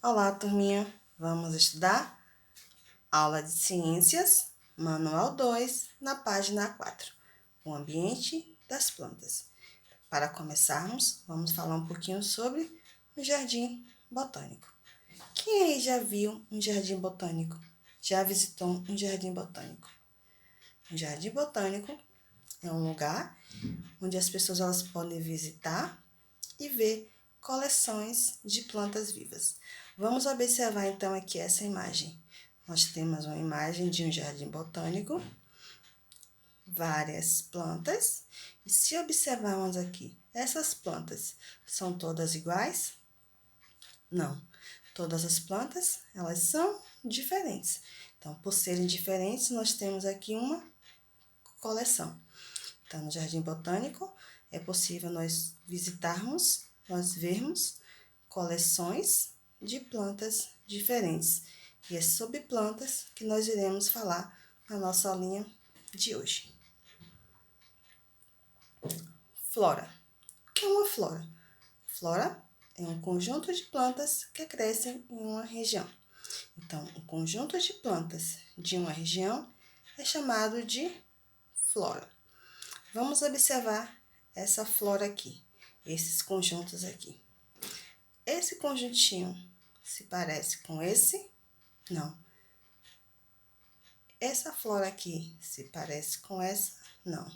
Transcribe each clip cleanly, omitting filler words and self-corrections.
Olá, turminha! Vamos estudar? Aula de Ciências, Manual 2, na página 4. O ambiente das plantas. Para começarmos, vamos falar um pouquinho sobre o jardim botânico. Quem aí já viu um jardim botânico? Já visitou um jardim botânico? Um jardim botânico é um lugar onde as pessoas elas podem visitar e ver coleções de plantas vivas. Vamos observar então aqui essa imagem. Nós temos uma imagem de um jardim botânico, várias plantas, e se observarmos aqui, essas plantas são todas iguais? Não. Todas as plantas, elas são diferentes. Então, por serem diferentes, nós temos aqui uma coleção. Então, no jardim botânico, é possível nós visitarmos, nós vermos coleções de plantas diferentes. E é sobre plantas que nós iremos falar na nossa aulinha de hoje. Flora. O que é uma flora? Flora é um conjunto de plantas que crescem em uma região. Então, o conjunto de plantas de uma região é chamado de flora. Vamos observar essa flora aqui, esses conjuntos aqui. Esse conjuntinho se parece com esse? Não. Essa flora aqui se parece com essa? Não.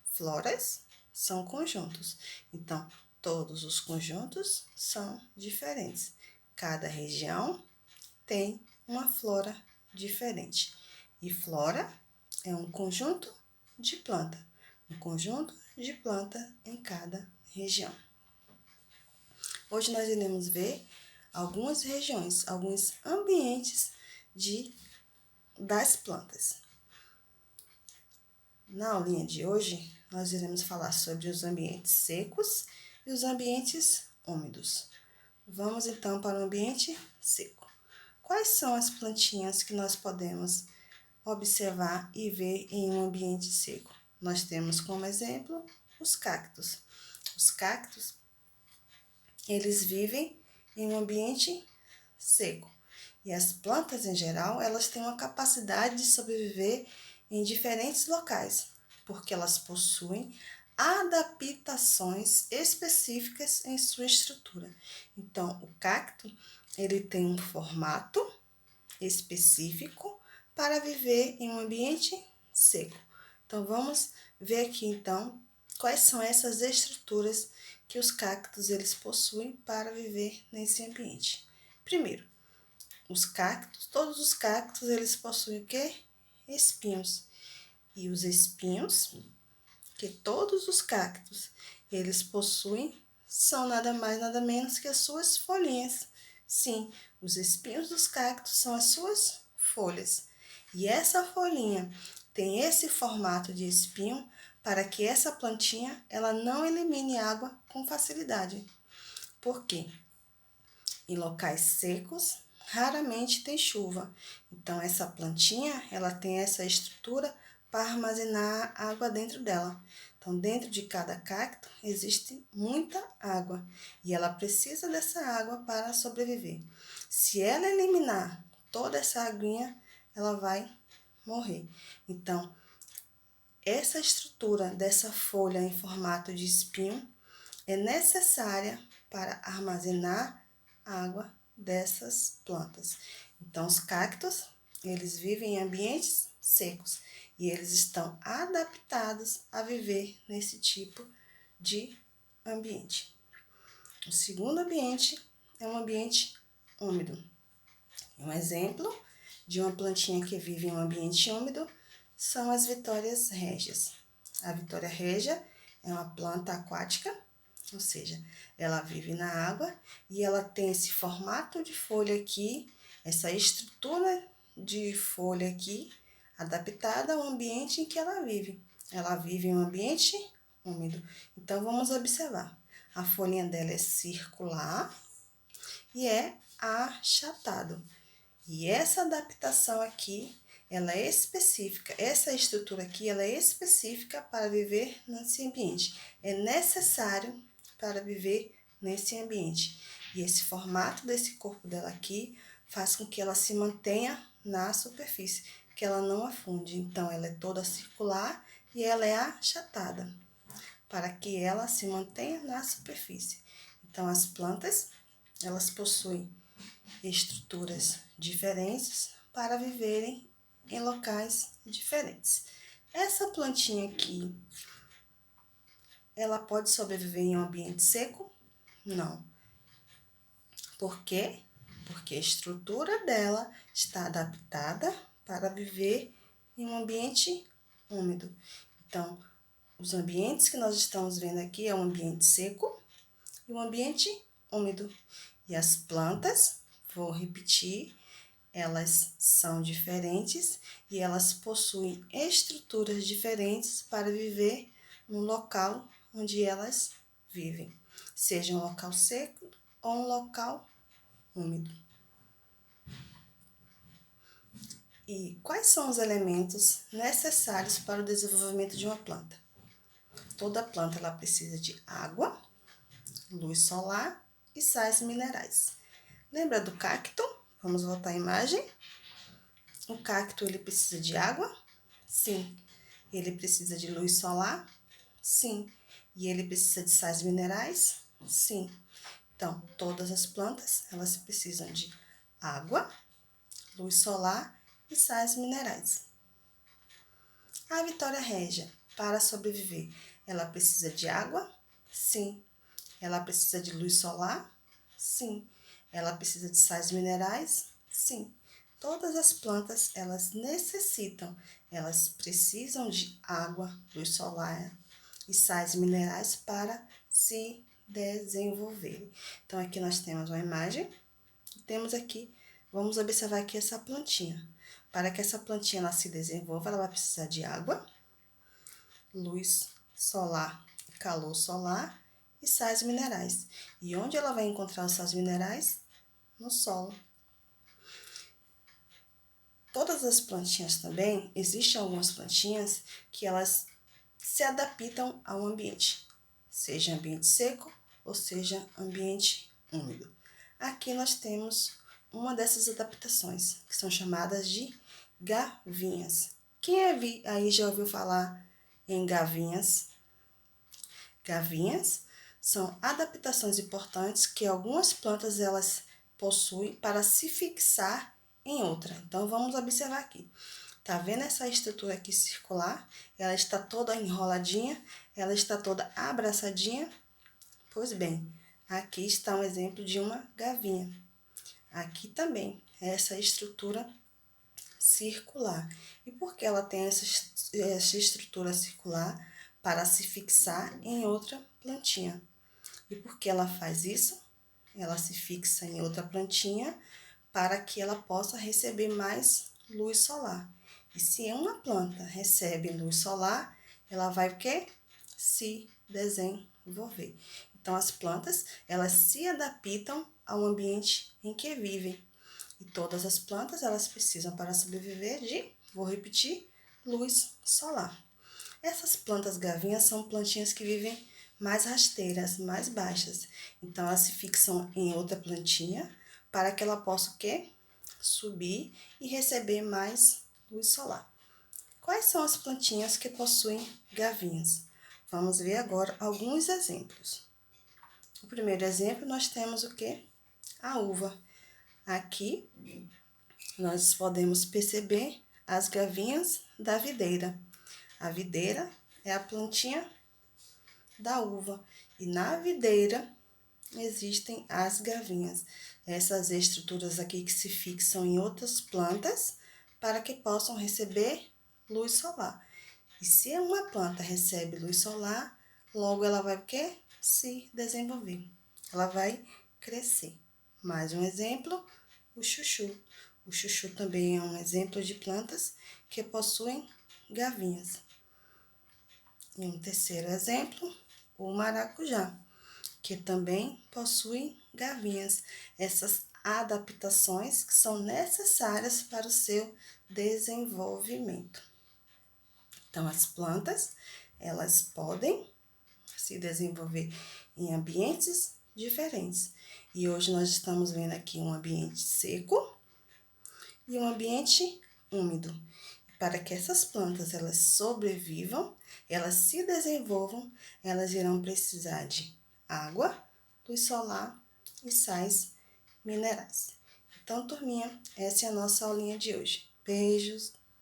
Floras são conjuntos. Então, todos os conjuntos são diferentes. Cada região tem uma flora diferente. E flora é um conjunto de planta. Um conjunto de planta em cada região. Hoje nós iremos ver algumas regiões, alguns ambientes das plantas. Na aulinha de hoje, nós iremos falar sobre os ambientes secos e os ambientes úmidos. Vamos então para o ambiente seco. Quais são as plantinhas que nós podemos observar e ver em um ambiente seco? Nós temos como exemplo os cactos. Os cactos, eles vivem em um ambiente seco. E as plantas, em geral, elas têm uma capacidade de sobreviver em diferentes locais, porque elas possuem adaptações específicas em sua estrutura. Então, o cacto, ele tem um formato específico para viver em um ambiente seco. Então, vamos ver aqui, então, quais são essas estruturas que os cactos eles possuem para viver nesse ambiente. Primeiro, os cactos, todos os cactos, eles possuem o quê? Espinhos. E os espinhos que todos os cactos, eles possuem, são nada mais, nada menos que as suas folhinhas. Sim, os espinhos dos cactos são as suas folhas. E essa folhinha tem esse formato de espinho para que essa plantinha, ela não elimine água com facilidade. Por quê? Em locais secos, raramente tem chuva. Então, essa plantinha, ela tem essa estrutura para armazenar água dentro dela. Então, dentro de cada cacto existe muita água e ela precisa dessa água para sobreviver. Se ela eliminar toda essa aguinha, ela vai morrer. Então, essa estrutura dessa folha em formato de espinho é necessária para armazenar água dessas plantas. Então, os cactos, eles vivem em ambientes secos e eles estão adaptados a viver nesse tipo de ambiente. O segundo ambiente é um ambiente úmido. Um exemplo de uma plantinha que vive em um ambiente úmido são as vitórias régias. A vitória régia é uma planta aquática, ou seja, ela vive na água e ela tem esse formato de folha aqui, essa estrutura de folha aqui, adaptada ao ambiente em que ela vive. Ela vive em um ambiente úmido. Então, vamos observar. A folhinha dela é circular e é achatado. E essa adaptação aqui, ela é específica, essa estrutura aqui, ela é específica para viver nesse ambiente. É necessário para viver nesse ambiente. E esse formato desse corpo dela aqui faz com que ela se mantenha na superfície, que ela não afunde. Então, ela é toda circular e ela é achatada, para que ela se mantenha na superfície. Então, as plantas, elas possuem estruturas diferentes para viverem em locais diferentes. Essa plantinha aqui, ela pode sobreviver em um ambiente seco? Não. Por quê? Porque a estrutura dela está adaptada para viver em um ambiente úmido. Então, os ambientes que nós estamos vendo aqui é um ambiente seco e um ambiente úmido. E as plantas, vou repetir, elas são diferentes e elas possuem estruturas diferentes para viver no local onde elas vivem, seja um local seco ou um local úmido. E quais são os elementos necessários para o desenvolvimento de uma planta? Toda planta ela precisa de água, luz solar e sais minerais. Lembra do cacto? Vamos voltar à imagem. O cacto ele precisa de água? Sim. Ele precisa de luz solar? Sim. E ele precisa de sais minerais? Sim. Então, todas as plantas, elas precisam de água, luz solar e sais minerais. A Vitória Régia, para sobreviver, ela precisa de água? Sim. Ela precisa de luz solar? Sim. Ela precisa de sais minerais? Sim. Todas as plantas, elas necessitam, elas precisam de água, luz solar e sais minerais para se desenvolver. Então, aqui nós temos uma imagem, temos aqui, vamos observar aqui essa plantinha. Para que essa plantinha ela se desenvolva, ela vai precisar de água, luz solar, calor solar e sais minerais. E onde ela vai encontrar os sais minerais? No solo. Todas as plantinhas também, existem algumas plantinhas que elas se adaptam ao ambiente, seja ambiente seco ou seja ambiente úmido. Aqui nós temos uma dessas adaptações, que são chamadas de gavinhas. Quem aí já ouviu falar em gavinhas? Gavinhas são adaptações importantes que algumas plantas elas possuem para se fixar em outra. Então, vamos observar aqui. Tá vendo essa estrutura aqui circular? Ela está toda enroladinha, ela está toda abraçadinha. Pois bem, aqui está um exemplo de uma gavinha. Aqui também, essa estrutura circular. E por que ela tem essa estrutura circular? Para se fixar em outra plantinha. E por que ela faz isso? Ela se fixa em outra plantinha para que ela possa receber mais luz solar. E se uma planta recebe luz solar, ela vai o quê? Se desenvolver. Então, as plantas, elas se adaptam ao ambiente em que vivem. E todas as plantas, elas precisam para sobreviver de, vou repetir, luz solar. Essas plantas gavinhas são plantinhas que vivem mais rasteiras, mais baixas. Então, elas se fixam em outra plantinha para que ela possa o quê? Subir e receber mais luz solar. Quais são as plantinhas que possuem gavinhas? Vamos ver agora alguns exemplos. O primeiro exemplo, nós temos o quê? A uva. Aqui, nós podemos perceber as gavinhas da videira. A videira é a plantinha da uva. E na videira existem as gavinhas. Essas estruturas aqui que se fixam em outras plantas para que possam receber luz solar. E se uma planta recebe luz solar, logo ela vai o quê? Se desenvolver. Ela vai crescer. Mais um exemplo, o chuchu. O chuchu também é um exemplo de plantas que possuem gavinhas. E um terceiro exemplo, o maracujá, que também possui gavinhas. Essas adaptações que são necessárias para o seu desenvolvimento. Então, as plantas, elas podem se desenvolver em ambientes diferentes. E hoje nós estamos vendo aqui um ambiente seco e um ambiente úmido. Para que essas plantas elas sobrevivam, elas se desenvolvam, elas irão precisar de água, luz solar e sais minerais. Então, turminha, essa é a nossa aulinha de hoje. Beijos!